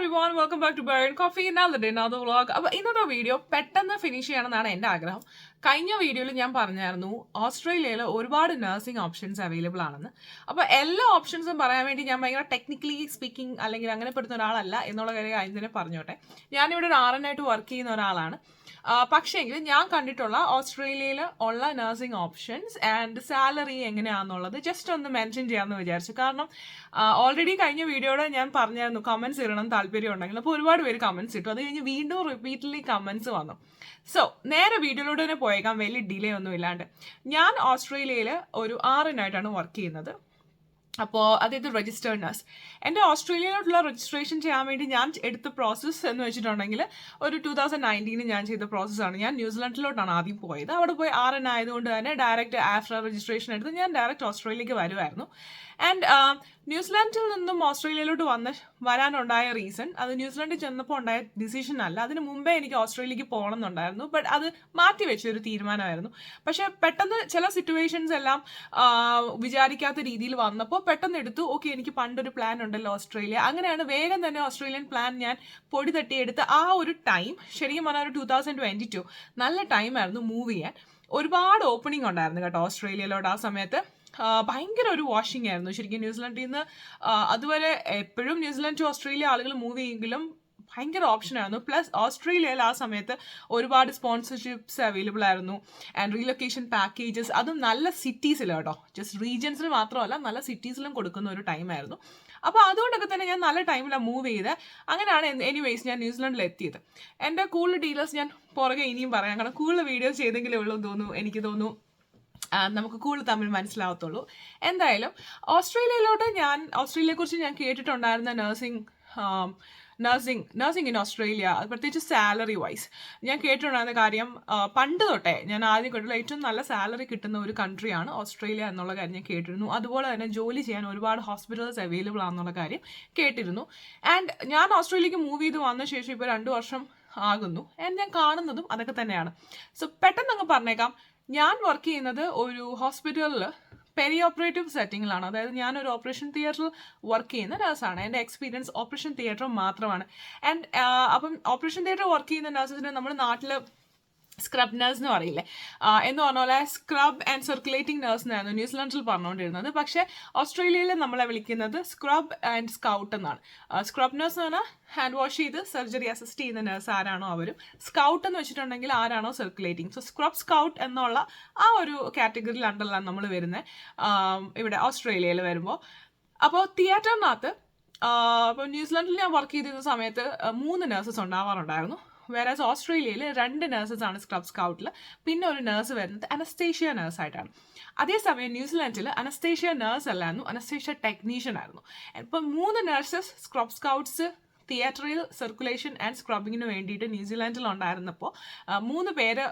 everyone, welcome back to Bear and Coffee. Another day, another vlog. അപ്പോൾ ഇന്നത്തെ video പെട്ടെന്ന് finish ചെയ്യണമെന്നാണ് എൻ്റെ ആഗ്രഹം. കഴിഞ്ഞ വീഡിയോയിൽ ഞാൻ പറഞ്ഞായിരുന്നു ഓസ്ട്രേലിയയിൽ ഒരുപാട് നഴ്സിംഗ് ഓപ്ഷൻസ് അവൈലബിൾ ആണെന്ന്. അപ്പോൾ എല്ലാ ഓപ്ഷൻസും പറയാൻ വേണ്ടി ഞാൻ ഭയങ്കര ടെക്നിക്കലി സ്പീക്കിംഗ് അല്ലെങ്കിൽ അങ്ങനെ പെടുന്ന ഒരാളല്ല എന്നുള്ള കാര്യം ആദ്യം തന്നെ പറഞ്ഞോട്ടെ. ഞാനിവിടെ ഒരു RN ആയിട്ട് വർക്ക് ചെയ്യുന്ന ഒരാളാണ്. പക്ഷേങ്കിൽ ഞാൻ കണ്ടിട്ടുള്ള ഓസ്ട്രേലിയയിൽ ഉള്ള നഴ്സിംഗ് ഓപ്ഷൻസ് ആൻഡ് സാലറി എങ്ങനെയാണെന്നുള്ളത് ജസ്റ്റ് ഒന്ന് മെൻഷൻ ചെയ്യാമെന്ന് വിചാരിച്ചു. കാരണം ഓൾറെഡി കഴിഞ്ഞ വീഡിയോയുടെ ഞാൻ പറഞ്ഞായിരുന്നു കമൻസ് ഇടണം താല്പര്യം ഉണ്ടെങ്കിൽ. അപ്പോൾ ഒരുപാട് പേര് കമൻസ് ഇട്ടു. അത് കഴിഞ്ഞ് വീണ്ടും റിപ്പീറ്റ്ലി കമൻസ് വന്നു. സോ നേരെ വീഡിയോയിലൂടെ തന്നെ പോയേക്കാം, വലിയ ഡിലേ ഒന്നും ഇല്ലാണ്ട്. ഞാൻ ഓസ്ട്രേലിയയിൽ ഒരു RN ആയിട്ടാണ് വർക്ക് ചെയ്യുന്നത്. അപ്പോൾ അതായത് രജിസ്റ്റേർഡ് നഴ്സ്. എൻ്റെ ഓസ്ട്രേലിയയിലോട്ടുള്ള രജിസ്ട്രേഷൻ ചെയ്യാൻ വേണ്ടി ഞാൻ എടുത്ത പ്രോസസ്സ് എന്ന് വെച്ചിട്ടുണ്ടെങ്കിൽ ഒരു 2019 ഞാൻ ചെയ്ത പ്രോസസ്സാണ്. ഞാൻ ന്യൂസിലാൻഡിലോട്ടാണ് ആദ്യം പോയത്. അവിടെ പോയി RN ആയതുകൊണ്ട് തന്നെ ഡയറക്റ്റ് ആഫ്റ്റർ രജിസ്ട്രേഷൻ എടുത്ത് ഞാൻ ഡയറക്റ്റ് ഓസ്ട്രേലിയക്ക് വരുമായിരുന്നു. ആൻഡ് ന്യൂസിലാൻഡിൽ നിന്നും ഓസ്ട്രേലിയയിലോട്ട് വരാനുണ്ടായ റീസൺ അത് ന്യൂസിലാൻഡിൽ ചെന്നപ്പോൾ ഉണ്ടായ ഡിസിഷൻ അല്ല. അതിന് മുമ്പേ എനിക്ക് ഓസ്ട്രേലിയക്ക് പോകണം എന്നുണ്ടായിരുന്നു. ബട്ട് അത് മാറ്റി വെച്ചൊരു തീരുമാനമായിരുന്നു. പക്ഷേ പെട്ടെന്ന് ചില സിറ്റുവേഷൻസ് എല്ലാം വിചാരിക്കാത്ത രീതിയിൽ വന്നപ്പോൾ പെട്ടെന്ന് എടുത്തു. ഓക്കെ, എനിക്ക് പണ്ടൊരു പ്ലാൻ ഉണ്ടല്ലോ ഓസ്ട്രേലിയ. അങ്ങനെയാണ് വേഗം തന്നെ ഓസ്ട്രേലിയൻ പ്ലാൻ ഞാൻ പൊടി തട്ടിയെടുത്ത് ആ ഒരു ടൈം ശരിക്കും പറഞ്ഞാൽ ഒരു 2022 നല്ല ടൈമായിരുന്നു മൂവ് ചെയ്യാൻ. ഒരുപാട് ഓപ്പണിംഗ് ഉണ്ടായിരുന്നു കേട്ടോ ഓസ്ട്രേലിയയിലോട്ട്. ആ സമയത്ത് ഭയങ്കര ഒരു വാഷിംഗ് ആയിരുന്നു ശരിക്കും. ന്യൂസിലാൻഡിൽ നിന്ന് അതുവരെ എപ്പോഴും ന്യൂസിലാൻഡ് ടു ഓസ്ട്രേലിയ ആളുകൾ മൂവ് ചെയ്യെങ്കിലും ഭയങ്കര ഓപ്ഷനായിരുന്നു. പ്ലസ് ഓസ്ട്രേലിയയിൽ ആ സമയത്ത് ഒരുപാട് സ്പോൺസർഷിപ്സ് അവൈലബിൾ ആയിരുന്നു ആൻഡ് റീലൊക്കേഷൻ പാക്കേജസ്, അതും നല്ല സിറ്റീസിൽ കേട്ടോ, ജസ്റ്റ് റീജിയൻസിൽ മാത്രമല്ല നല്ല സിറ്റീസിലും കൊടുക്കുന്ന ഒരു ടൈമായിരുന്നു. അപ്പോൾ അതുകൊണ്ടൊക്കെ തന്നെ ഞാൻ നല്ല ടൈമിലാണ് മൂവ് ചെയ്ത്. അങ്ങനെയാണ് എനിവേയ്സ് ഞാൻ ന്യൂസിലാൻഡിൽ എത്തിയത്. എൻ്റെ കൂടുതൽ ഡീറ്റെയിൽസ് ഞാൻ പുറകെ ഇനിയും പറയാം, കാരണം കൂടുതൽ വീഡിയോസ് ചെയ്തെങ്കിലേ ഉള്ളൂ തോന്നുന്നു. എനിക്ക് തോന്നുന്നു നമുക്ക് കൂടുതൽ തമ്മിൽ മനസ്സിലാവത്തുള്ളൂ. എന്തായാലും ഓസ്ട്രേലിയയെക്കുറിച്ച് ഞാൻ കേട്ടിട്ടുണ്ടായിരുന്ന നഴ്സിംഗ് ഇൻ ഓസ്ട്രേലിയ, പ്രത്യേകിച്ച് സാലറി വൈസ് ഞാൻ കേട്ടിട്ടുണ്ടായിരുന്ന കാര്യം, പണ്ട് തൊട്ടേ ഞാൻ ആദ്യം കേട്ടുള്ള ഏറ്റവും നല്ല സാലറി കിട്ടുന്ന ഒരു കൺട്രിയാണ് ഓസ്ട്രേലിയ എന്നുള്ള കാര്യം ഞാൻ കേട്ടിരുന്നു. അതുപോലെ തന്നെ ജോലി ചെയ്യാൻ ഒരുപാട് ഹോസ്പിറ്റൽസ് അവൈലബിൾ ആണെന്നുള്ള കാര്യം കേട്ടിരുന്നു. ആൻഡ് ഞാൻ ഓസ്ട്രേലിയക്ക് മൂവ് ചെയ്ത് വന്ന ശേഷം ഇപ്പോൾ 2 വർഷം ആകുന്നു. ആൻഡ് ഞാൻ കാണുന്നതും അതൊക്കെ തന്നെയാണ്. സോ പെട്ടെന്ന് അങ്ങ് പറഞ്ഞേക്കാം, ഞാൻ വർക്ക് ചെയ്യുന്നത് ഒരു ഹോസ്പിറ്റലിൽ പെരി ഓപ്പറേറ്റീവ് സെറ്റിങ്ങിലാണ്. അതായത് ഞാനൊരു ഓപ്പറേഷൻ തിയേറ്ററിൽ വർക്ക് ചെയ്യുന്ന നഴ്സാണ്. എൻ്റെ എക്സ്പീരിയൻസ് ഓപ്പറേഷൻ തിയേറ്റർ മാത്രമാണ്. ആൻഡ് അപ്പം ഓപ്പറേഷൻ തിയേറ്റർ വർക്ക് ചെയ്യുന്ന നഴ്സസിന് നമ്മുടെ നാട്ടിൽ സ്ക്രബ് നഴ്സ് എന്ന് പറയില്ലേ, എന്ന് പറഞ്ഞ പോലെ സ്ക്രബ് ആൻഡ് സർക്കുലേറ്റിംഗ് നഴ്സ് എന്നായിരുന്നു ന്യൂസിലാൻഡിൽ പറഞ്ഞുകൊണ്ടിരുന്നത്. പക്ഷേ ഓസ്ട്രേലിയയിൽ നമ്മളെ വിളിക്കുന്നത് സ്ക്രബ് ആൻഡ് സ്കൗട്ട് എന്നാണ്. സ്ക്രബ് നഴ്സ് എന്ന് പറഞ്ഞാൽ ഹാൻഡ് വാഷ് ചെയ്ത് സർജറി അസിസ്റ്റ് ചെയ്യുന്ന നഴ്സ് ആരാണോ അവരും. സ്കൗട്ട് എന്ന് വെച്ചിട്ടുണ്ടെങ്കിൽ ആരാണോ സർക്കുലേറ്റിംഗ്. സോ സ്ക്രബ് സ്കൗട്ട് എന്നുള്ള ആ ഒരു കാറ്റഗറിയിൽ അണ്ടറിലാണ് നമ്മൾ വരുന്നത് ഇവിടെ ഓസ്ട്രേലിയയിൽ വരുമ്പോൾ. അപ്പോൾ തിയേറ്ററിനകത്ത് ഇപ്പോൾ ന്യൂസിലാൻഡിൽ ഞാൻ വർക്ക് ചെയ്തിരുന്ന സമയത്ത് 3 നഴ്സസ് ഉണ്ടാവാറുണ്ടായിരുന്നു. വേറാസ് ഓസ്ട്രേലിയയിൽ 2 നഴ്സസാണ് സ്ക്രബ് സ്കൗട്ടിൽ. പിന്നെ ഒരു നഴ്സ് വരുന്നത് അനസ്തേഷ്യ നഴ്സായിട്ടാണ്. അതേസമയം ന്യൂസിലാൻഡിൽ അനസ്തേഷ്യ നഴ്സ് അല്ലായിരുന്നു, അനസ്തേഷ്യ ടെക്നീഷ്യൻ ആയിരുന്നു. ഇപ്പം 3 നഴ്സസ് സ്ക്രബ് സ്കൗട്ട്സ് തിയേറ്ററിൽ സർക്കുലേഷൻ ആൻഡ് സ്ക്രബിങ്ങിന് വേണ്ടിയിട്ട് ന്യൂസിലാൻഡിൽ ഉണ്ടായിരുന്നപ്പോൾ 3 പേര്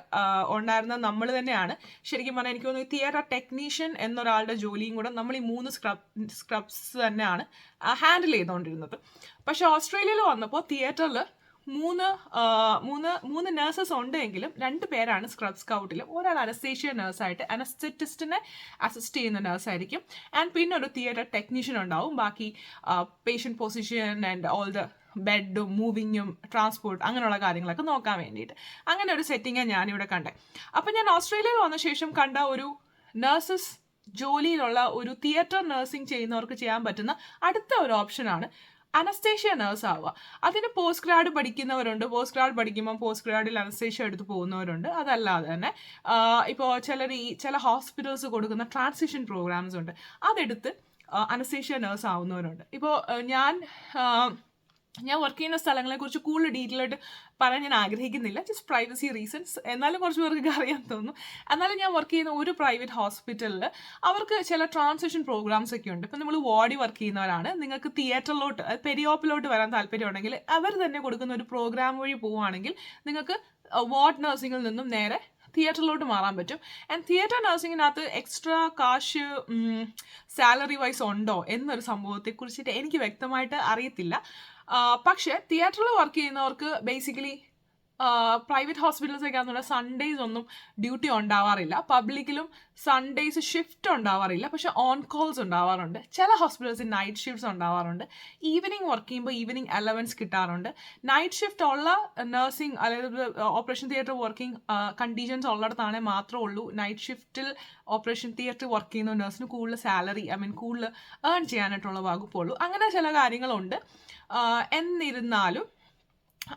ഉണ്ടായിരുന്ന നമ്മൾ തന്നെയാണ് ശരിക്കും പറഞ്ഞാൽ എനിക്ക് തോന്നുന്നു തിയേറ്റർ ടെക്നീഷ്യൻ എന്നൊരാളുടെ ജോലിയും കൂടെ നമ്മൾ ഈ 3 സ്ക്രബ്സ് തന്നെയാണ് ഹാൻഡിൽ ചെയ്തുകൊണ്ടിരുന്നത്. പക്ഷേ ഓസ്ട്രേലിയയിൽ വന്നപ്പോൾ തിയേറ്ററിൽ മൂന്ന് നഴ്സസ് ഉണ്ടെങ്കിലും 2 പേരാണ് സ്ക്രബ് സ്കൗട്ടിൽ. ഒരാൾ അനസ്തേഷ്യ നഴ്സായിട്ട് അനസ്തെറ്റിസ്റ്റിനെ അസിസ്റ്റ് ചെയ്യുന്ന നഴ്സായിരിക്കും. ആൻഡ് പിന്നെ ഒരു തിയേറ്റർ ടെക്നീഷ്യൻ ഉണ്ടാവും. ബാക്കി patient position and all the ബെഡും മൂവിങ്ങും ട്രാൻസ്പോർട്ട് അങ്ങനെയുള്ള കാര്യങ്ങളൊക്കെ നോക്കാൻ വേണ്ടിയിട്ട്. അങ്ങനെ ഒരു സെറ്റിങ്ങാണ് ഞാനിവിടെ കണ്ടത്. അപ്പം ഞാൻ ഓസ്ട്രേലിയയിൽ വന്ന ശേഷം കണ്ട ഒരു നഴ്സസ് ജോലിയിലുള്ള ഒരു തിയേറ്റർ നഴ്സിംഗ് ചെയ്യുന്നവർക്ക് ചെയ്യാൻ പറ്റുന്ന അടുത്ത ഒരു ഓപ്ഷനാണ് അനസ്തേഷ്യ നഴ്സ് ആവുക. അതിന് പോസ്റ്റ് ഗ്രാഡ് പഠിക്കുന്നവരുണ്ട്. പോസ്റ്റ് ഗ്രാഡ് പഠിക്കുമ്പോൾ പോസ്റ്റ് ഗ്രാഡിൽ അനസ്തേഷ്യ എടുത്ത് പോകുന്നവരുണ്ട്. അതല്ലാതെ തന്നെ ഇപ്പോൾ ചില ഹോസ്പിറ്റൽസ് കൊടുക്കുന്ന ട്രാൻസിഷൻ പ്രോഗ്രാംസ് ഉണ്ട്, അതെടുത്ത് അനസ്തേഷ്യ നഴ്സ് ആവുന്നവരുണ്ട്. ഇപ്പോൾ ഞാൻ വർക്ക് ചെയ്യുന്ന സ്ഥലങ്ങളെക്കുറിച്ച് കൂടുതൽ ഡീറ്റെയിൽ ആയിട്ട് പറയാൻ ഞാൻ ആഗ്രഹിക്കുന്നില്ല, ജസ്റ്റ് പ്രൈവസി റീസൺസ്. എന്നാലും കുറച്ച് പേർക്ക് അറിയാൻ തോന്നും. എന്നാലും ഞാൻ വർക്ക് ചെയ്യുന്ന ഒരു പ്രൈവറ്റ് ഹോസ്പിറ്റലിൽ അവർക്ക് ചില ട്രാൻസിഷൻ പ്രോഗ്രാംസ് ഒക്കെ ഉണ്ട്. ഇപ്പം നമ്മൾ വാർഡിൽ വർക്ക് ചെയ്യുന്നവരാണ്, നിങ്ങൾക്ക് തിയേറ്ററിലോട്ട് പെരിയോപ്പിലോട്ട് വരാൻ താല്പര്യമുണ്ടെങ്കിൽ അവർ തന്നെ കൊടുക്കുന്ന ഒരു പ്രോഗ്രാം വഴി പോവുകയാണെങ്കിൽ നിങ്ങൾക്ക് വാർഡ് നഴ്സിംഗിൽ നിന്നും നേരെ തിയേറ്ററിലോട്ട് മാറാൻ പറ്റും. ആൻഡ് തിയേറ്റർ നഴ്സിങ്ങിനകത്ത് എക്സ്ട്രാ കാശ് സാലറി വൈസ് ഉണ്ടോ എന്നൊരു സംഭവത്തെക്കുറിച്ചിട്ട് എനിക്ക് വ്യക്തമായിട്ട് അറിയത്തില്ല. പക്ഷേ തിയേറ്ററിൽ വർക്ക് ചെയ്യുന്നവർക്ക് ബേസിക്കലി പ്രൈവറ്റ് ഹോസ്പിറ്റൽസൊക്കെ ആണെന്നുള്ള സൺഡേയ്സ് ഒന്നും ഡ്യൂട്ടി ഉണ്ടാവാറില്ല. പബ്ലിക്കിലും സൺഡേയ്സ് ഷിഫ്റ്റ് ഉണ്ടാവാറില്ല, പക്ഷെ ഓൺ കോൾസ് ഉണ്ടാവാറുണ്ട്. ചില ഹോസ്പിറ്റൽസിൽ നൈറ്റ് ഷിഫ്റ്റ്സ് ഉണ്ടാവാറുണ്ട്. ഈവനിങ് വർക്ക് ചെയ്യുമ്പോൾ ഈവനിങ് അലവൻസ് കിട്ടാറുണ്ട്. നൈറ്റ് ഷിഫ്റ്റ് ഉള്ള നഴ്സിംഗ് അതായത് ഓപ്പറേഷൻ തിയേറ്റർ വർക്കിംഗ് കണ്ടീഷൻസ് ഉള്ളിടത്താണെങ്കിൽ മാത്രമേ ഉള്ളൂ നൈറ്റ് ഷിഫ്റ്റിൽ ഓപ്പറേഷൻ തിയേറ്റർ വർക്ക് ചെയ്യുന്ന നഴ്സിന് കൂടുതൽ സാലറി കൂടുതൽ ഏൺ ചെയ്യാനായിട്ടുള്ള വകുപ്പുള്ളൂ. അങ്ങനെ ചില കാര്യങ്ങളുണ്ട്. എന്നിരുന്നാലും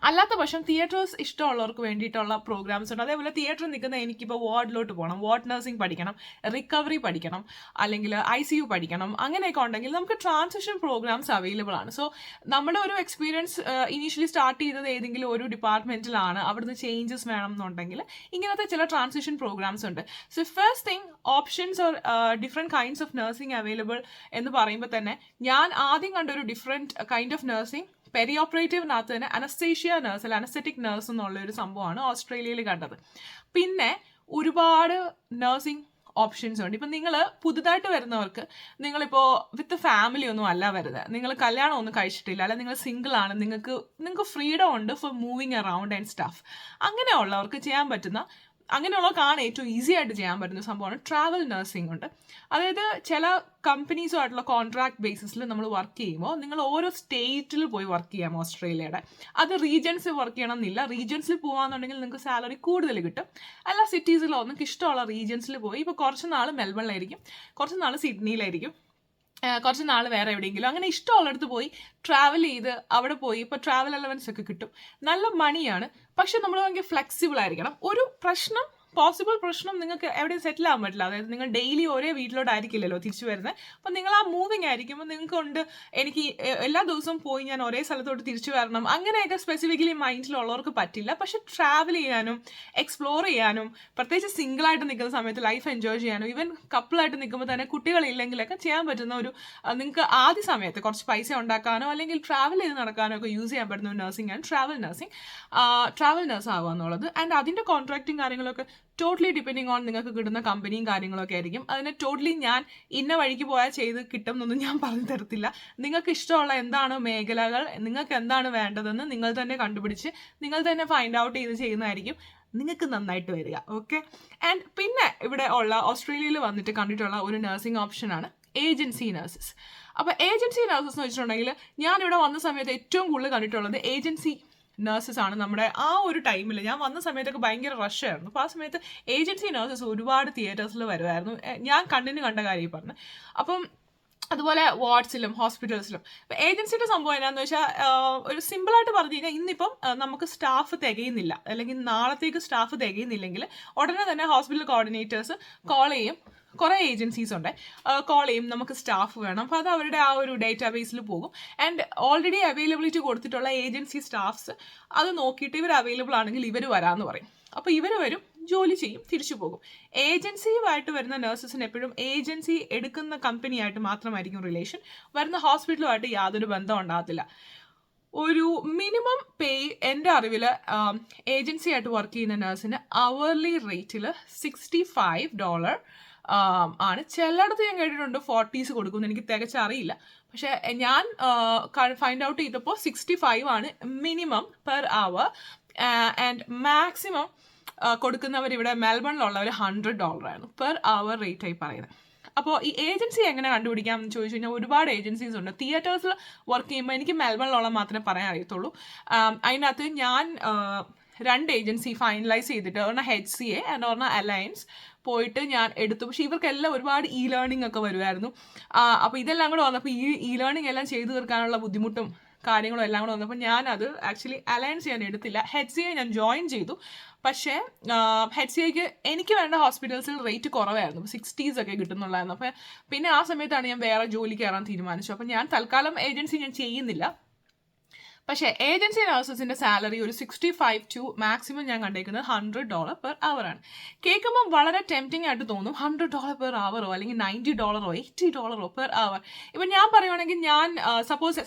അല്ലാത്ത പക്ഷം തിയേറ്റേഴ്സ് ഇഷ്ടമുള്ളവർക്ക് വേണ്ടിയിട്ടുള്ള പ്രോഗ്രാംസ് ഉണ്ട്. അതേപോലെ തിയേറ്ററിൽ നിൽക്കുന്ന എനിക്കിപ്പോൾ വാർഡിലോട്ട് പോകണം, വാർഡ് നഴ്സിംഗ് പഠിക്കണം, റിക്കവറി പഠിക്കണം, അല്ലെങ്കിൽ ICU പഠിക്കണം, അങ്ങനെയൊക്കെ ഉണ്ടെങ്കിൽ നമുക്ക് ട്രാൻസിഷൻ പ്രോഗ്രാംസ് അവൈലബിൾ ആണ്. സോ നമ്മുടെ ഒരു എക്സ്പീരിയൻസ് ഇനീഷ്യലി സ്റ്റാർട്ട് ചെയ്തത് ഏതെങ്കിലും ഒരു ഡിപ്പാർട്ട്മെൻറ്റിലാണ്, അവിടുന്ന് ചേഞ്ചസ് വേണം എന്നുണ്ടെങ്കിൽ ഇങ്ങനത്തെ ചില ട്രാൻസിഷൻ പ്രോഗ്രാംസ് ഉണ്ട്. So first thing options or different kinds of nursing available എന്ന് പറയുമ്പോൾ തന്നെ ഞാൻ ആദ്യം കണ്ട ഒരു different kind of nursing peri ഓപ്പറേറ്റീവിനകത്ത് തന്നെ അനസ്തേഷ്യ നഴ്സ് അല്ല അനസ്തെറ്റിക് നഴ്സ് എന്നുള്ള ഒരു സംഭവമാണ് ഓസ്ട്രേലിയയിൽ കണ്ടത്. പിന്നെ ഒരുപാട് നഴ്സിംഗ് ഓപ്ഷൻസ് ഉണ്ട്. ഇപ്പം നിങ്ങൾ പുതുതായിട്ട് വരുന്നവർക്ക്, നിങ്ങളിപ്പോൾ വിത്ത് ഫാമിലി ഒന്നും അല്ല വരുന്നത്, നിങ്ങൾ കല്യാണം ഒന്നും കഴിച്ചിട്ടില്ല, അല്ലെങ്കിൽ നിങ്ങൾ സിംഗിൾ ആണ്, നിങ്ങൾക്ക് ഫ്രീഡം ഉണ്ട് for moving around and stuff, അങ്ങനെയുള്ളവർക്ക് ചെയ്യാൻ പറ്റുന്ന, അങ്ങനെയുള്ളവർക്കാണ് ഏറ്റവും ഈസി ആയിട്ട് ചെയ്യാൻ പറ്റുന്ന സംഭവമാണ് ട്രാവൽ നഴ്സിംഗ് ഉണ്ട്. അതായത് ചില കമ്പനീസുമായിട്ടുള്ള കോൺട്രാക്ട് ബേസിസിൽ നമ്മൾ വർക്ക് ചെയ്യുമ്പോൾ നിങ്ങൾ ഓരോ സ്റ്റേറ്റിൽ പോയി വർക്ക് ചെയ്യാം ഓസ്ട്രേലിയയുടെ. അത് റീജിയൻസിൽ വർക്ക് ചെയ്യണം എന്നില്ല. റീജിയൻസിൽ പോകാന്നുണ്ടെങ്കിൽ നിങ്ങൾക്ക് സാലറി കൂടുതൽ കിട്ടും. എല്ലാ സിറ്റീസിലോ നിങ്ങൾക്ക് ഇഷ്ടമുള്ള റീജിയൻസിൽ പോയി, ഇപ്പോൾ കുറച്ച് നാൾ മെൽബണിലായിരിക്കും, കുറച്ച് നാൾ സിഡ്നിയിലായിരിക്കും, കുറച്ച് നാൾ വേറെ എവിടെയെങ്കിലും, അങ്ങനെ ഇഷ്ടമുള്ളിടത്ത് പോയി ട്രാവൽ ചെയ്ത് അവിടെ പോയി ഇപ്പോൾ ട്രാവൽ അലവൻസ് ഒക്കെ കിട്ടും. നല്ല മണിയാണ്. പക്ഷെ നമ്മൾ ഭയങ്കര ഫ്ലെക്സിബിൾ ആയിരിക്കണം. ഒരു പ്രശ്നം നിങ്ങൾക്ക് എവിടെയും സെറ്റിൽ ആകാൻ പറ്റില്ല. അതായത് നിങ്ങൾ ഡെയിലി ഒരേ വീട്ടിലോട്ടായിരിക്കില്ലല്ലോ തിരിച്ചു വരുന്നത്. അപ്പം നിങ്ങൾ ആ മൂവിങ് ആയിരിക്കുമ്പോൾ നിങ്ങൾക്കുണ്ട് എനിക്ക് എല്ലാ ദിവസവും പോയി ഞാൻ ഒരേ സ്ഥലത്തോട്ട് തിരിച്ചു വരണം, അങ്ങനെയൊക്കെ സ്പെസിഫിക്കലി മൈൻഡിലുള്ളവർക്ക് പറ്റില്ല. പക്ഷെ ട്രാവൽ ചെയ്യാനും എക്സ്പ്ലോർ ചെയ്യാനും, പ്രത്യേകിച്ച് സിംഗിളായിട്ട് നിൽക്കുന്ന സമയത്ത് ലൈഫ് എൻജോയ് ചെയ്യാനും, ഈവൻ കപ്പിളായിട്ട് നിൽക്കുമ്പോൾ തന്നെ കുട്ടികളില്ലെങ്കിലൊക്കെ ചെയ്യാൻ പറ്റുന്ന ഒരു, നിങ്ങൾക്ക് ആദ്യ സമയത്ത് കുറച്ച് പൈസ ഉണ്ടാക്കാനോ അല്ലെങ്കിൽ ട്രാവൽ ചെയ്ത് നടക്കാനോ ഒക്കെ യൂസ് ചെയ്യാൻ പറ്റുന്ന ഒരു നഴ്സിംഗ് ആണ് ട്രാവൽ നഴ്സ് ആവുക എന്നുള്ളത്. ആൻഡ് അതിൻ്റെ കോൺട്രാക്റ്റും കാര്യങ്ങളൊക്കെ ടോട്ടലി ഡിപ്പെൻഡിങ് ഓൺ നിങ്ങൾക്ക് കിട്ടുന്ന കമ്പനിയും കാര്യങ്ങളൊക്കെ ആയിരിക്കും. അതിനെ ടോട്ടലി ഞാൻ ഇന്ന വഴിക്ക് പോയാൽ ചെയ്ത് കിട്ടും എന്നൊന്നും ഞാൻ പറഞ്ഞു തരത്തില്ല. നിങ്ങൾക്ക് ഇഷ്ടമുള്ള എന്താണ് മേഖലകൾ, നിങ്ങൾക്ക് എന്താണ് വേണ്ടതെന്ന് നിങ്ങൾ തന്നെ കണ്ടുപിടിച്ച് നിങ്ങൾ തന്നെ ഫൈൻഡ് ഔട്ട് ചെയ്ത് ചെയ്യുന്നതായിരിക്കും നിങ്ങൾക്ക് നന്നായിട്ട് വരിക. ഓക്കെ. ആൻഡ് പിന്നെ ഇവിടെ ഉള്ള ഓസ്ട്രേലിയയിൽ വന്നിട്ട് കണ്ടിട്ടുള്ള ഒരു നഴ്സിംഗ് ഓപ്ഷനാണ് ഏജൻസി നഴ്സസ്. അപ്പോൾ ഏജൻസി നഴ്സസ് എന്ന് വെച്ചിട്ടുണ്ടെങ്കിൽ ഞാനിവിടെ വന്ന സമയത്ത് ഏറ്റവും കൂടുതൽ കണ്ടിട്ടുള്ളത് ഏജൻസി നഴ്സസ് ആണ്. നമ്മുടെ ആ ഒരു ടൈമിൽ ഞാൻ വന്ന സമയത്തൊക്കെ ഭയങ്കര റഷായിരുന്നു. അപ്പോൾ ആ സമയത്ത് ഏജൻസി നഴ്സസ് ഒരുപാട് തിയേറ്റേഴ്സിൽ വരുമായിരുന്നു. ഞാൻ കണ്ട കാര്യം പറഞ്ഞു. അപ്പം അതുപോലെ വാർഡ്സിലും ഹോസ്പിറ്റൽസിലും. ഇപ്പോൾ ഏജൻസിയുടെ സംഭവം എന്നാന്ന് വെച്ചാൽ ഒരു സിമ്പിളായിട്ട് പറഞ്ഞു കഴിഞ്ഞാൽ ഇന്നിപ്പം നമുക്ക് സ്റ്റാഫ് തികയുന്നില്ല, അല്ലെങ്കിൽ നാളത്തേക്ക് സ്റ്റാഫ് തികയുന്നില്ലെങ്കിൽ ഉടനെ തന്നെ ഹോസ്പിറ്റൽ കോർഡിനേറ്റേഴ്സ് കോൾ ചെയ്യും. കുറേ ഏജൻസീസ് ഉണ്ട്, കോൾ ചെയ്യും നമുക്ക് സ്റ്റാഫ് വേണം. അപ്പോൾ അത് അവരുടെ ആ ഒരു ഡേറ്റാബേസിൽ പോകും. ആൻഡ് ഓൾറെഡി അവൈലബിലിറ്റി കൊടുത്തിട്ടുള്ള ഏജൻസി സ്റ്റാഫ്സ് അത് നോക്കിയിട്ട് ഇവർ അവൈലബിൾ ആണെങ്കിൽ ഇവർ വരാമെന്ന് പറയും. അപ്പോൾ ഇവർ വരും, ജോലി ചെയ്യും, തിരിച്ചു പോകും. ഏജൻസിയുമായിട്ട് വരുന്ന നഴ്സസിന് എപ്പോഴും ഏജൻസി എടുക്കുന്ന കമ്പനിയായിട്ട് മാത്രമായിരിക്കും റിലേഷൻ. വരുന്ന ഹോസ്പിറ്റലുമായിട്ട് യാതൊരു ബന്ധം ഉണ്ടാകത്തില്ല. ഒരു മിനിമം പേ എൻ്റെ അറിവിൽ ഏജൻസി ആയിട്ട് വർക്ക് ചെയ്യുന്ന നഴ്സിന് അവർലി റേറ്റിൽ $65 ആണ്. ചിലയിടത്ത് ഞാൻ കേട്ടിട്ടുണ്ട് 40s കൊടുക്കുമെന്ന്, എനിക്ക് തികച്ചറിയില്ല. പക്ഷേ ഞാൻ ഫൈൻഡ് ഔട്ട് ചെയ്തപ്പോൾ 65 ആണ് minimum per hour. And maximum കൊടുക്കുന്നവർ ഇവിടെ മെൽബണിലുള്ളവർ $100 ആയിരുന്നു പെർ അവർ റേറ്റായി പറയുന്നത്. അപ്പോൾ ഈ ഏജൻസി എങ്ങനെ കണ്ടുപിടിക്കാം എന്ന് ചോദിച്ചു കഴിഞ്ഞാൽ ഒരുപാട് ഏജൻസീസ് ഉണ്ട്. തിയേറ്റേഴ്സിൽ വർക്ക് ചെയ്യുമ്പോൾ എനിക്ക് മെൽബണിലുള്ള മാത്രമേ പറയാൻ അറിയത്തുള്ളൂ. അതിനകത്ത് ഞാൻ 2 ഏജൻസി ഫൈനലൈസ് ചെയ്തിട്ട്, ഒരെണ്ണം HCA ആൻഡ് ഒരെണ്ണം അലയൻസ് പോയിട്ട് ഞാൻ എടുത്തു. പക്ഷേ ഇവർക്കെല്ലാം ഒരുപാട് ലേണിംഗ് ഒക്കെ വരുമായിരുന്നു. അപ്പോൾ ഇതെല്ലാം കൂടെ വന്നപ്പോൾ ഈ ലേണിംഗ് എല്ലാം ചെയ്തു തീർക്കാനുള്ള ബുദ്ധിമുട്ടും കാര്യങ്ങളും എല്ലാം കൂടെ വന്നപ്പോൾ ഞാനത് ആക്ച്വലി അലയൻസ് ഞാൻ എടുത്തില്ല. HCA ഞാൻ ജോയിൻ ചെയ്തു. പക്ഷേ HCAക്ക് എനിക്ക് വേണ്ട ഹോസ്പിറ്റൽസിൽ റേറ്റ് കുറവായിരുന്നു, 60s ഒക്കെ കിട്ടുന്നുള്ളായിരുന്നു. അപ്പോൾ പിന്നെ ആ സമയത്താണ് ഞാൻ വേറെ ജോലി കയറാൻ തീരുമാനിച്ചു. അപ്പോൾ ഞാൻ തൽക്കാലം ഏജൻസി ഞാൻ ചെയ്യുന്നില്ല. പക്ഷേ ഏജൻസി നഴ്സസിൻ്റെ സാലറി ഒരു 65 to മാക്സിമം ഞാൻ കണ്ടേക്കുന്നത് $100 പെർ അവർ ആണ്. കേൾക്കുമ്പോൾ വളരെ ടെംപ്റ്റിംഗ് ആയിട്ട് തോന്നും, $100 പെർ അവറോ അല്ലെങ്കിൽ $90 $80 പെർ അവർ. ഇപ്പം ഞാൻ പറയുവാണെങ്കിൽ ഞാൻ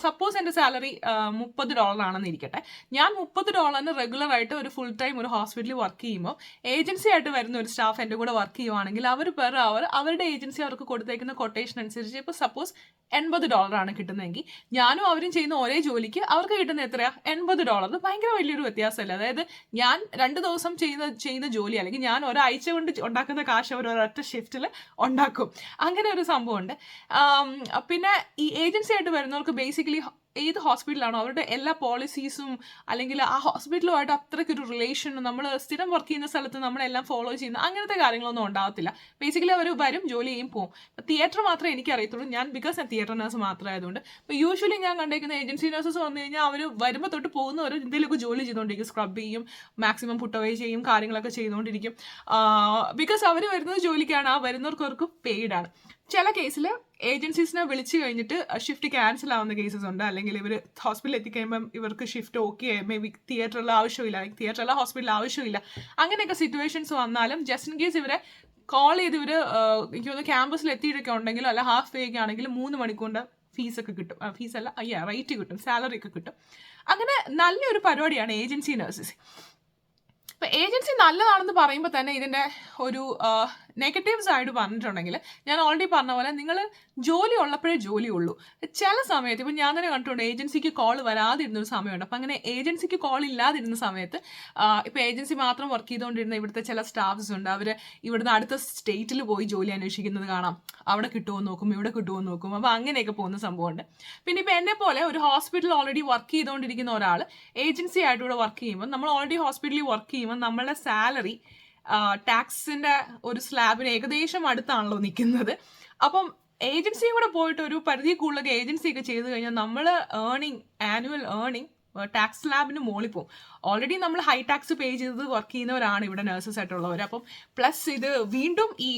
സപ്പോസ് എൻ്റെ സാലറി $30 ആണെന്ന് ഇരിക്കട്ടെ. ഞാൻ $30 റെഗുലറായിട്ട് ഒരു ഫുൾ ടൈം ഒരു ഹോസ്പിറ്റലിൽ വർക്ക് ചെയ്യുമ്പോൾ ഏജൻസി ആയിട്ട് വരുന്ന ഒരു സ്റ്റാഫ് എൻ്റെ കൂടെ വർക്ക് ചെയ്യുവാണെങ്കിൽ അവർ പെർ അവർ അവരുടെ ഏജൻസി അവർക്ക് കൊടുത്തേക്കുന്ന കൊട്ടേഷൻ അനുസരിച്ച് ഇപ്പോൾ സപ്പോസ് $80 ആണ് കിട്ടുന്നതെങ്കിൽ ഞാനും അവരും ചെയ്യുന്ന ഒരേ ജോലിക്ക് അവർക്ക് കിട്ടുന്ന എത്രയാ? $80. ഭയങ്കര വലിയൊരു വ്യത്യാസമല്ല. അതായത് ഞാൻ 2 ദിവസം ചെയ്യുന്ന ജോലി അല്ലെങ്കിൽ ഞാൻ ഒരാഴ്ച കൊണ്ട് ഉണ്ടാക്കുന്ന കാശ് അവർ ഒരൊറ്റ ഷിഫ്റ്റിൽ ഉണ്ടാക്കും. അങ്ങനെ ഒരു സംഭവമുണ്ട്. പിന്നെ ഈ ഏജൻസി ആയിട്ട് വരുന്നവർക്ക് ബേസിക്കലി ഏത് ഹോസ്പിറ്റലാണോ അവരുടെ എല്ലാ പോളിസീസും അല്ലെങ്കിൽ ആ ഹോസ്പിറ്റലുമായിട്ട് അത്രയ്ക്കൊരു റിലേഷനും നമ്മൾ സ്ഥിരം വർക്ക് ചെയ്യുന്ന സ്ഥലത്ത് നമ്മളെല്ലാം ഫോളോ ചെയ്യുന്ന അങ്ങനത്തെ കാര്യങ്ങളൊന്നും ഉണ്ടാകത്തില്ല. ബേസിക്കലി അവർ വരും, ജോലി ചെയ്യും, പോകും. തിയേറ്റർ മാത്രമേ എനിക്ക് അറിയത്തുള്ളൂ. ഞാൻ ബിക്കോസ് ഞാൻ തിയേറ്റർ നഴ്സ് മാത്രമായതുകൊണ്ട്. ഇപ്പോൾ യൂഷ്വലി ഞാൻ കണ്ടേക്കുന്ന ഏജൻസി നഴ്സസ് വന്നു കഴിഞ്ഞാൽ അവർ വരുമ്പോൾ തൊട്ട് പോകുന്നവർ എന്തെങ്കിലുമൊക്കെ ജോലി ചെയ്തുകൊണ്ടിരിക്കും. സ്ക്രബ് ചെയ്യും, മാക്സിമം പുട്ട് അവേ ചെയ്യും, കാര്യങ്ങളൊക്കെ ചെയ്തുകൊണ്ടിരിക്കും. ബിക്കോസ് അവർ വരുന്നത് ജോലിക്കാണ്, ആ വരുന്നവർക്കവർക്ക് പെയ്ഡാണ്. ചില കേസിൽ ഏജൻസീസിനെ വിളിച്ചു കഴിഞ്ഞിട്ട് ഷിഫ്റ്റ് ക്യാൻസൽ ആവുന്ന കേസസ് ഉണ്ട്. അല്ലെങ്കിൽ ഇവർ ഹോസ്പിറ്റലിൽ എത്തിക്കഴിയുമ്പം ഇവർക്ക് ഷിഫ്റ്റ് ഓക്കെ, മേ ബി തിയേറ്ററിൽ ആവശ്യമില്ല, തിയേറ്ററിൽ ഹോസ്പിറ്റലിൽ ആവശ്യമില്ല, അങ്ങനെയൊക്കെ സിറ്റുവേഷൻസ് വന്നാലും ജസ്റ്റ് ഇൻ കേസ് ഇവരെ കോൾ ചെയ്ത് ഇവർ എനിക്ക് തോന്നുന്നു ക്യാമ്പസിൽ എത്തിയിട്ടൊക്കെ ഉണ്ടെങ്കിലും അല്ല ഹാഫ് ഡേ ഒക്കെ ആണെങ്കിലും 3 മണിക്കൂറിൻ്റെ ഫീസൊക്കെ കിട്ടും. ഫീസല്ല, റേറ്റ് കിട്ടും, സാലറി ഒക്കെ കിട്ടും. അങ്ങനെ നല്ലൊരു പരിപാടിയാണ് ഏജൻസി നഴ്സസ്. ഇപ്പം ഏജൻസി നല്ലതാണെന്ന് പറയുമ്പോൾ തന്നെ ഇതിൻ്റെ ഒരു നെഗറ്റീവ്സ് ആയിട്ട് പറഞ്ഞിട്ടുണ്ടെങ്കിൽ ഞാൻ ഓൾറെഡി പറഞ്ഞ പോലെ നിങ്ങൾ ജോലി ഉള്ളപ്പോഴേ ജോലി ഉള്ളൂ. ചില സമയത്ത് ഇപ്പം ഞാൻ തന്നെ കണ്ടിട്ടുണ്ട് ഏജൻസിക്ക് കോൾ വരാതിരുന്നൊരു സമയമുണ്ട്. അപ്പം അങ്ങനെ ഏജൻസിക്ക് കോൾ ഇല്ലാതിരുന്ന സമയത്ത് ഇപ്പോൾ ഏജൻസി മാത്രം വർക്ക് ചെയ്തുകൊണ്ടിരുന്ന ഇവിടുത്തെ ചില സ്റ്റാഫ്സ് ഉണ്ട്. അവർ ഇവിടുന്ന് അടുത്ത സ്റ്റേറ്റിൽ പോയി ജോലി അന്വേഷിക്കുന്നത് കാണാം. അവിടെ കിട്ടുമോ നോക്കും, ഇവിടെ കിട്ടുമോ നോക്കും. അപ്പോൾ അങ്ങനെയൊക്കെ പോകുന്ന സംഭവമുണ്ട്. പിന്നെ ഇപ്പോൾ എന്നെ പോലെ ഒരു ഹോസ്പിറ്റൽ ഓൾറെഡി വർക്ക് ചെയ്തുകൊണ്ടിരിക്കുന്ന ഒരാൾ ഏജൻസി ആയിട്ടൂടെ വർക്ക് ചെയ്യുമ്പോൾ നമ്മൾ ഓൾറെഡി ഹോസ്പിറ്റലിൽ വർക്ക് ചെയ്യുമ്പോൾ നമ്മളുടെ സാലറി ടാക്സിൻ്റെ ഒരു സ്ലാബിന് ഏകദേശം അടുത്താണല്ലോ നിൽക്കുന്നത്. അപ്പം ഏജൻസിയും കൂടെ പോയിട്ട് ഒരു പരിധി കൂടുതലൊക്കെ ഏജൻസിയൊക്കെ ചെയ്ത് കഴിഞ്ഞാൽ നമ്മൾ ആനുവൽ ഏർണിംഗ് ടാക്സ് സ്ലാബിന് മുകളിൽ പോകും. ഓൾറെഡി നമ്മൾ ഹൈ ടാക്സ് പേ ചെയ്ത് വർക്ക് ചെയ്യുന്നവരാണ് ഇവിടെ നഴ്സസ് ആയിട്ടുള്ളവർ. അപ്പം പ്ലസ് ഇത് വീണ്ടും ഈ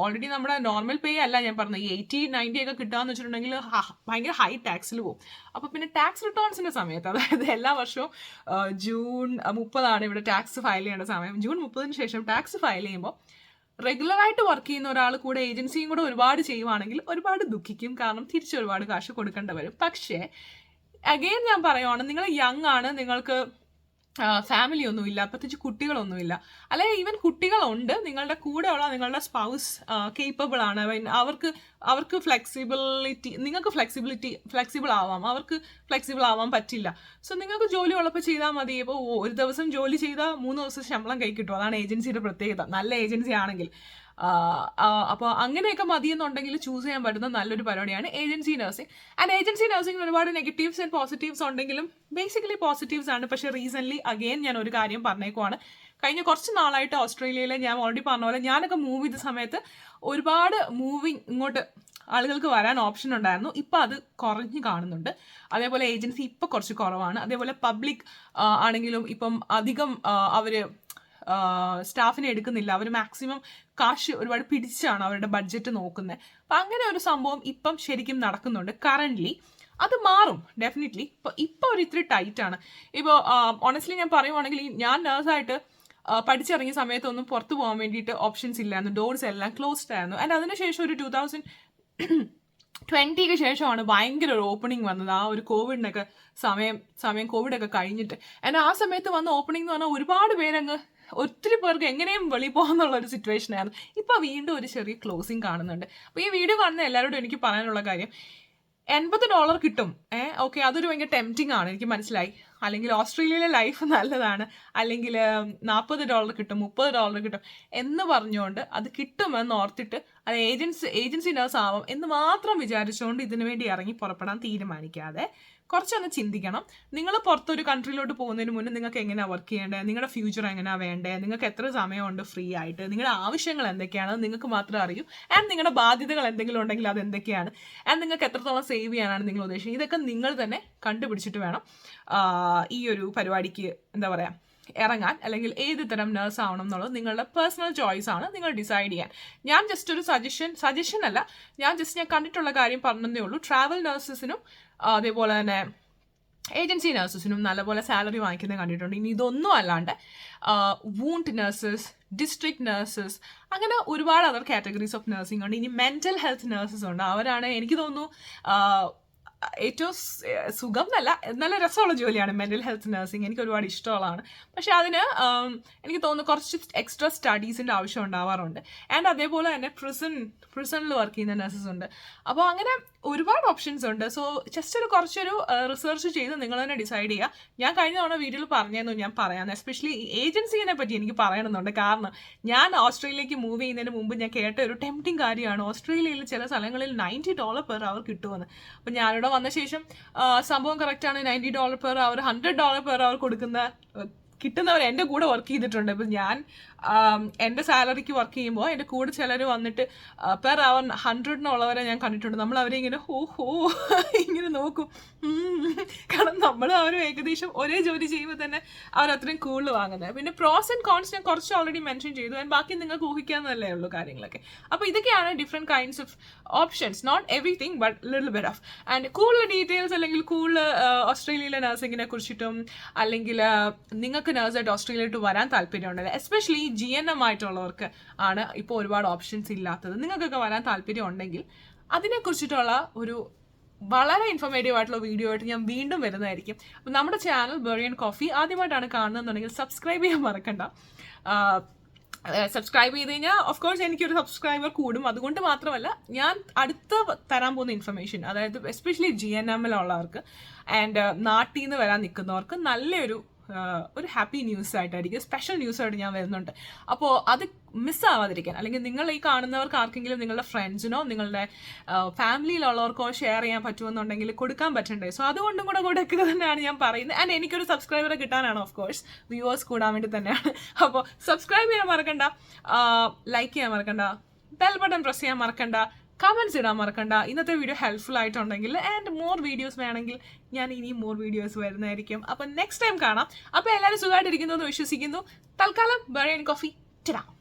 ഓൾറെഡി നമ്മുടെ നോർമൽ പേ അല്ല ഞാൻ പറഞ്ഞത്, ഈ 80-90 ഒക്കെ കിട്ടുകയെന്ന് വെച്ചിട്ടുണ്ടെങ്കിൽ ഭയങ്കര ഹൈ ടാക്സിൽ പോകും. അപ്പോൾ പിന്നെ ടാക്സ് റിട്ടേൺസിൻ്റെ സമയത്ത്, അതായത് എല്ലാ വർഷവും ജൂൺ 30 ഇവിടെ ടാക്സ് ഫയൽ ചെയ്യേണ്ട സമയം. ജൂൺ 30 ശേഷം ടാക്സ് ഫയൽ ചെയ്യുമ്പോൾ റെഗുലറായിട്ട് വർക്ക് ചെയ്യുന്ന ഒരാൾ കൂടെ ഏജൻസിയും കൂടെ ഒരുപാട് ചെയ്യുവാണെങ്കിൽ ഒരുപാട് ദുഃഖിക്കും. കാരണം തിരിച്ച് ഒരുപാട് കാശ് കൊടുക്കേണ്ടി വരും. പക്ഷേ അഗെയിൻ ഞാൻ പറയുവാണ്, നിങ്ങൾ യങ് ആണ്, നിങ്ങൾക്ക് ഫാമിലി ഒന്നുമില്ല, പ്രത്യേകിച്ച് കുട്ടികളൊന്നുമില്ല, അല്ലെങ്കിൽ ഈവൻ കുട്ടികളുണ്ട്, നിങ്ങളുടെ കൂടെയുള്ള നിങ്ങളുടെ സ്പൗസ് കേപ്പബിൾ ആണ്, അവർക്ക് ഫ്ലെക്സിബിലിറ്റി, നിങ്ങൾക്ക് ഫ്ലെക്സിബിൾ ആവാം, അവർക്ക് ഫ്ലെക്സിബിൾ ആവാൻ പറ്റില്ല. സോ നിങ്ങൾക്ക് ജോലി ഉള്ളപ്പോൾ ചെയ്താൽ മതി. ഇപ്പോൾ ഒരു ദിവസം ജോലി ചെയ്താൽ 3 ദിവസം ശമ്പളം കൈ കിട്ടും. അതാണ് ഏജൻസിയുടെ പ്രത്യേകത, നല്ല ഏജൻസി ആണെങ്കിൽ. അപ്പോൾ അങ്ങനെയൊക്കെ മതിയെന്നുണ്ടെങ്കിൽ ചൂസ് ചെയ്യാൻ പറ്റുന്ന നല്ലൊരു പരിപാടിയാണ് ഏജൻസി നഴ്സിംഗ്. ആൻഡ് ഏജൻസി നഴ്സിംഗിൽ ഒരുപാട് നെഗറ്റീവ്സ് ആൻഡ് പോസിറ്റീവ്സ് ഉണ്ടെങ്കിലും ബേസിക്കലി പോസിറ്റീവ്സ് ആണ്. പക്ഷേ റീസെൻ്റ്ലി അഗെയിൻ ഞാൻ ഒരു കാര്യം പറഞ്ഞേക്കുവാണ്. കഴിഞ്ഞ കുറച്ച് നാളായിട്ട് ഓസ്ട്രേലിയയിൽ ഞാൻ ഓൾറെഡി പറഞ്ഞ പോലെ ഞാനൊക്കെ മൂവ് ചെയ്ത സമയത്ത് ഒരുപാട് ഇങ്ങോട്ട് ആളുകൾക്ക് വരാൻ ഓപ്ഷൻ ഉണ്ടായിരുന്നു. ഇപ്പം അത് കുറഞ്ഞ് കാണുന്നുണ്ട്. അതേപോലെ ഏജൻസി ഇപ്പം കുറച്ച് കുറവാണ്. അതേപോലെ പബ്ലിക് ആണെങ്കിലും ഇപ്പം അധികം അവർ സ്റ്റാഫിനെ എടുക്കുന്നില്ല. അവർ മാക്സിമം കാശ് ഒരുപാട് പിടിച്ചാണ് അവരുടെ ബഡ്ജറ്റ് നോക്കുന്നത്. അപ്പം അങ്ങനെ ഒരു സംഭവം ഇപ്പം ശരിക്കും നടക്കുന്നുണ്ട് കറൻ്റ്ലി. അത് മാറും ഡെഫിനറ്റ്ലി. ഇപ്പോൾ ഒരു ഇത്തിരി ടൈറ്റാണ്. ഇപ്പോൾ ഓണസ്റ്റ്ലി ഞാൻ പറയുവാണെങ്കിൽ ഞാൻ നേഴ്സായിട്ട് പഠിച്ചിറങ്ങിയ സമയത്തൊന്നും പുറത്ത് പോകാൻ വേണ്ടിയിട്ട് ഓപ്ഷൻസ് ഇല്ലായിരുന്നു. ഡോർസ് എല്ലാം ക്ലോസ്ഡ് ആയിരുന്നു. ആൻഡ് അതിനുശേഷം ഒരു 2020 ശേഷമാണ് ഭയങ്കര ഒരു ഓപ്പണിംഗ് വന്നത്. ആ ഒരു കോവിഡിനൊക്കെ സമയം കോവിഡൊക്കെ കഴിഞ്ഞിട്ട്. ആൻഡ് ആ സമയത്ത് വന്ന ഓപ്പണിംഗ് എന്ന് പറഞ്ഞാൽ ഒരുപാട് പേരങ്ങ് ഒത്തിരി പേർക്ക് എങ്ങനെയും വെളിയിൽ പോകാമെന്നുള്ളൊരു സിറ്റുവേഷനായിരുന്നു. ഇപ്പോൾ വീണ്ടും ഒരു ചെറിയ ക്ലോസിങ് കാണുന്നുണ്ട്. അപ്പോൾ ഈ വീഡിയോ കാണുന്ന എല്ലാവരോടും എനിക്ക് പറയാനുള്ള കാര്യം, $80 കിട്ടും. ഓക്കെ, അതൊരു ഭയങ്കര ടെംപ്റ്റിംഗ് ആണ്, എനിക്ക് മനസ്സിലായി. അല്ലെങ്കിൽ ഓസ്ട്രേലിയയിലെ ലൈഫ് നല്ലതാണ്, അല്ലെങ്കിൽ $40 കിട്ടും, $30 കിട്ടും എന്ന് പറഞ്ഞുകൊണ്ട് അത് കിട്ടുമെന്ന് ഓർത്തിട്ട് അത് ഏജൻസി നഴ്സ് ആവാം എന്ന് മാത്രം വിചാരിച്ചുകൊണ്ട് ഇതിനു വേണ്ടി ഇറങ്ങി പുറപ്പെടാൻ തീരുമാനിക്കാതെ കുറച്ചൊന്ന് ചിന്തിക്കണം. നിങ്ങൾ പുറത്തൊരു കൺട്രിയിലോട്ട് പോകുന്നതിന് മുന്നേ നിങ്ങൾക്ക് എങ്ങനെയാണ് വർക്ക് ചെയ്യേണ്ടത്, നിങ്ങളുടെ ഫ്യൂച്ചർ എങ്ങനെയാണ് വേണ്ടത്, നിങ്ങൾക്ക് എത്ര സമയമുണ്ട് ഫ്രീ ആയിട്ട്, നിങ്ങളുടെ ആവശ്യങ്ങൾ എന്തൊക്കെയാണ് നിങ്ങൾക്ക് മാത്രമേ അറിയൂ. ആൻഡ് നിങ്ങളുടെ ബാധ്യതകൾ എന്തെങ്കിലും ഉണ്ടെങ്കിൽ അത് എന്തൊക്കെയാണ്, ആൻഡ് നിങ്ങൾക്ക് എത്രത്തോളം സേവ് ചെയ്യാനാണ് നിങ്ങൾ ഉദ്ദേശിക്കുന്നത്, ഇതൊക്കെ നിങ്ങൾ തന്നെ കണ്ടുപിടിച്ചിട്ട് വേണം ഈ ഒരു പരിപാടിക്ക് എന്താ പറയുക ഇറങ്ങാൻ. അല്ലെങ്കിൽ ഏത് തരം നഴ്സ് ആവണം എന്നുള്ളത് നിങ്ങളുടെ പേഴ്സണൽ ചോയ്സ് ആണ്, നിങ്ങൾ ഡിസൈഡ് ചെയ്യാൻ. ഞാൻ ജസ്റ്റ് ഒരു സജഷൻ അല്ല, ഞാൻ കണ്ടിട്ടുള്ള കാര്യം പറഞ്ഞതേ ഉള്ളൂ. ട്രാവൽ നഴ്സസിനും അതേപോലെ തന്നെ ഏജൻസി നഴ്സസിനും നല്ലപോലെ സാലറി വാങ്ങിക്കുന്നത് കണ്ടിട്ടുണ്ട്. ഇനി ഇതൊന്നും അല്ലാണ്ട് വൂണ്ട് നഴ്സസ്, ഡിസ്ട്രിക്ട് നഴ്സസ്, അങ്ങനെ ഒരുപാട് അതർ കാറ്റഗറീസ് ഓഫ് നഴ്സിംഗ് ഉണ്ട്. ഇനി മെൻ്റൽ ഹെൽത്ത് നഴ്സസ് ഉണ്ട്. അവരാണ് എനിക്ക് തോന്നുന്നു ഏറ്റവും സുഖം എന്നല്ല, നല്ല രസമുള്ള ജോലിയാണ് മെൻ്റൽ ഹെൽത്ത് നഴ്സിംഗ്. എനിക്ക് ഒരുപാട് ഇഷ്ടമുള്ളതാണ്. പക്ഷേ അതിന് എനിക്ക് തോന്നുന്നു കുറച്ച് എക്സ്ട്രാ സ്റ്റഡീസിൻ്റെ ആവശ്യം ഉണ്ടാവാറുണ്ട്. ആൻഡ് അതേപോലെ തന്നെ പ്രിസണിൽ വർക്ക് ചെയ്യുന്ന നഴ്സസ് ഉണ്ട്. അപ്പോൾ അങ്ങനെ ഒരുപാട് ഓപ്ഷൻസ് ഉണ്ട്. സോ ജസ്റ്റ് കുറച്ചൊരു റിസർച്ച് ചെയ്ത് നിങ്ങൾ തന്നെ ഡിസൈഡ് ചെയ്യുക. ഞാൻ കഴിഞ്ഞ തവണ വീഡിയോയിൽ പറഞ്ഞതെന്നു ഞാൻ പറയാം. എസ്പെഷ്യലി ഏജൻസിനെ പറ്റി എനിക്ക് പറയണമെന്നുണ്ട്. കാരണം ഞാൻ ഓസ്ട്രേലിയയിലേക്ക് മൂവ് ചെയ്യുന്നതിന് മുമ്പ് ഞാൻ കേട്ട ഒരു ടെംപ്റ്റിംഗ് കാര്യമാണ് ഓസ്ട്രേലിയയിൽ ചില സ്ഥലങ്ങളിൽ $90 പെർ അവർ കിട്ടുമെന്ന്. അപ്പം ഞാനിവിടെ വന്ന ശേഷം സംഭവം കറക്റ്റാണ്. $90 പെർ അവർ, $100 പെർ അവർ കൊടുക്കുന്ന കിട്ടുന്നവർ എൻ്റെ കൂടെ വർക്ക് ചെയ്തിട്ടുണ്ട്. ഇപ്പം ഞാൻ എൻ്റെ സാലറിക്ക് വർക്ക് ചെയ്യുമ്പോൾ എൻ്റെ കൂടെ ചിലർ വന്നിട്ട് പെർ അവർ 100 ഞാൻ കണ്ടിട്ടുണ്ട്. നമ്മൾ അവരെ ഇങ്ങനെ ഹോ ഇങ്ങനെ നോക്കും. കാരണം നമ്മൾ അവരും ഏകദേശം ഒരേ ജോലി ചെയ്യുമ്പോൾ തന്നെ അവർ അത്രയും കൂടുതൽ വാങ്ങുന്നത്. പിന്നെ പ്രോസ് ആൻഡ് കോൺസ് ഞാൻ കുറച്ച് ഓൾറെഡി മെൻഷൻ ചെയ്തു. ആൻഡ് ബാക്കി നിങ്ങൾക്ക് ഊഹിക്കാവുന്നതല്ലേ ഉള്ളൂ കാര്യങ്ങളൊക്കെ. അപ്പോൾ ഇതൊക്കെയാണ് different kinds of options. Not everything but little bit of. And കൂടുതൽ ഡീറ്റെയിൽസ് അല്ലെങ്കിൽ കൂടുതൽ ഓസ്ട്രേലിയയിലെ നഴ്സിങ്ങിനെ കുറിച്ചിട്ടും അല്ലെങ്കിൽ നിങ്ങൾക്ക് നഴ്സായിട്ട് ഓസ്ട്രേലിയയിലോട്ട് വരാൻ താല്പര്യമുണ്ടല്ലോ, എസ്പെഷ്യലി GNM ആയിട്ടുള്ളവർക്ക് ആണ് ഇപ്പോൾ ഒരുപാട് ഓപ്ഷൻസ് ഇല്ലാത്തത്. നിങ്ങൾക്കൊക്കെ വരാൻ താല്പര്യം ഉണ്ടെങ്കിൽ അതിനെക്കുറിച്ചിട്ടുള്ള ഒരു വളരെ ഇൻഫോർമേറ്റീവ് ആയിട്ടുള്ള വീഡിയോ ആയിട്ട് ഞാൻ വീണ്ടും വരുന്നതായിരിക്കും. അപ്പം നമ്മുടെ ചാനൽ ബറിയൻ കോഫി ആദ്യമായിട്ടാണ് കാണുന്നതെന്നുണ്ടെങ്കിൽ സബ്സ്ക്രൈബ് ചെയ്യാൻ മറക്കണ്ട. സബ്സ്ക്രൈബ് ചെയ്ത് കഴിഞ്ഞാൽ ഓഫ് കോഴ്സ് എനിക്കൊരു സബ്സ്ക്രൈബർ കൂടും. അതുകൊണ്ട് മാത്രമല്ല, ഞാൻ അടുത്ത തരാൻ പോകുന്ന ഇൻഫർമേഷൻ, അതായത് എസ്പെഷ്യലി GNM-ലുള്ളവർക്ക് ആൻഡ് നാട്ടിൽ നിന്ന് വരാൻ നിൽക്കുന്നവർക്ക് നല്ലൊരു ഹാപ്പി ന്യൂസ് ആയിട്ടായിരിക്കും, സ്പെഷ്യൽ ന്യൂസ് ആയിട്ട് ഞാൻ വരുന്നുണ്ട്. അപ്പോൾ അത് മിസ്സാവാതിരിക്കാൻ, അല്ലെങ്കിൽ നിങ്ങൾ ഈ കാണുന്നവർക്ക് ആർക്കെങ്കിലും നിങ്ങളുടെ ഫ്രണ്ട്സിനോ നിങ്ങളുടെ ഫാമിലിയിലുള്ളവർക്കോ ഷെയർ ചെയ്യാൻ പറ്റുമെന്നുണ്ടെങ്കിൽ കൊടുക്കാൻ പറ്റണ്ടേ. സോ അതുകൊണ്ടും കൂടെ കൊടുക്കുക തന്നെയാണ് ഞാൻ പറയുന്നത്. ആൻഡ് എനിക്കൊരു സബ്സ്ക്രൈബറെ കിട്ടാനാണ്, ഓഫ് കോഴ്സ് വ്യൂവേഴ്സ് കൂടാൻ വേണ്ടി തന്നെയാണ്. അപ്പോൾ സബ്സ്ക്രൈബ് ചെയ്യാൻ മറക്കണ്ട, ലൈക്ക് ചെയ്യാൻ മറക്കണ്ട, ബെൽ ബട്ടൺ പ്രസ് ചെയ്യാൻ മറക്കണ്ട, കമൻസ് ഇടാൻ മറക്കണ്ട. ഇന്നത്തെ വീഡിയോ ഹെൽപ്ഫുൾ ആയിട്ടുണ്ടെങ്കിൽ ആൻഡ് മോർ വീഡിയോസ് വേണമെങ്കിൽ ഞാൻ ഇനിയും മോർ വീഡിയോസ് വരുന്നതായിരിക്കും. അപ്പം നെക്സ്റ്റ് ടൈം കാണാം. അപ്പോൾ എല്ലാവരും സുഖമായിട്ടിരിക്കുന്നു എന്ന് വിശ്വസിക്കുന്നു. തൽക്കാലം ബറിയൻ കോഫി. Ta-da!